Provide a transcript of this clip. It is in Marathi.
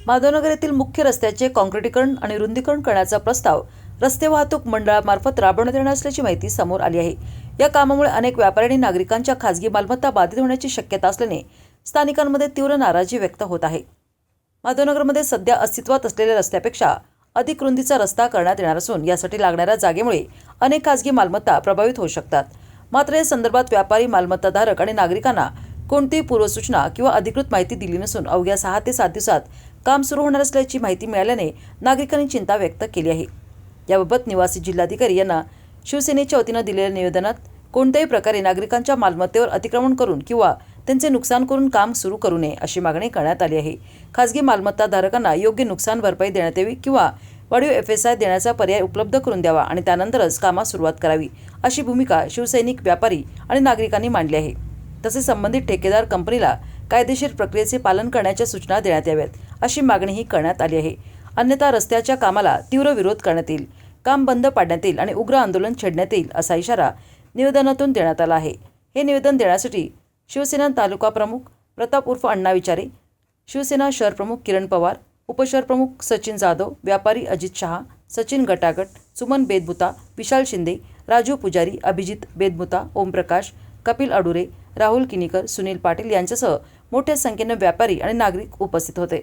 माधवनगर येथील मुख्य रस्त्याचे काँक्रिटीकरण आणि रुंदीकरण करण्याचा प्रस्ताव रस्ते वाहतूक मंडळामार्फत राबवण्यात येणार असल्याची माहिती समोर आली आहे। या कामामुळे अनेक व्यापारी आणि नागरिकांच्या खासगी मालमत्ता बाधित होण्याची शक्यता असल्याने स्थानिकांमध्ये तीव्र नाराजी व्यक्त होत आहे। माधवनगरमध्ये सध्या अस्तित्वात असलेल्या रस्त्यापेक्षा अधिक रुंदीचा रस्ता करण्यात येणार असून यासाठी लागणाऱ्या जागेमुळे अनेक खासगी मालमत्ता प्रभावित होऊ शकतात। मात्र या संदर्भात व्यापारी, मालमत्ताधारक आणि नागरिकांना कोणतीही पूर्वसूचना किंवा अधिकृत माहिती दिली नसून अवघ्या 6 ते 7 दिवसात काम सुरू होणार असल्याची माहिती मिळाल्याने नागरिकांनी चिंता व्यक्त केली आहे। याबाबत निवासी जिल्हाधिकारी यांना शिवसेनेच्या वतीने दिलेल्या निवेदनात कोणत्याही प्रकारे नागरिकांच्या मालमत्तेवर अतिक्रमण करून किंवा त्यांचे नुकसान करून काम सुरू करू नये अशी मागणी करण्यात आली आहे। खासगी मालमत्ताधारकांना योग्य नुकसान भरपाई देण्यात यावी किंवा वाढीव FSI देण्याचा पर्याय उपलब्ध करून द्यावा आणि त्यानंतरच कामास सुरुवात करावी अशी भूमिका शिवसैनिक, व्यापारी आणि नागरिकांनी मांडली आहे। तसेच संबंधित ठेकेदार कंपनीला कायदेशीर प्रक्रियेचे पालन करण्याच्या सूचना देण्यात याव्यात अशी मागणीही करण्यात आली आहे। अन्यथा रस्त्याच्या कामाला तीव्र विरोध करण्यात येईल, काम बंद पाडण्यात येईल आणि उग्र आंदोलन छेडण्यात येईल असा इशारा निवेदनातून देण्यात आला आहे। हे निवेदन देण्यासाठी शिवसेना तालुका प्रमुख प्रताप उर्फ अण्णा विचारे, शिवसेना शहर प्रमुख किरण पवार, उपशहर प्रमुख सचिन जाधव, व्यापारी अजित शहा, सचिन गटागट, सुमन बेदबुता, विशाल शिंदे, राजू पुजारी, अभिजित बेदबुता, ओमप्रकाश, कपिल अडुरे, राहुल किनीकर, सुनील पाटील यांच्यासह मोठ्या संख्येने व्यापारी आणि नागरिक उपस्थित होते।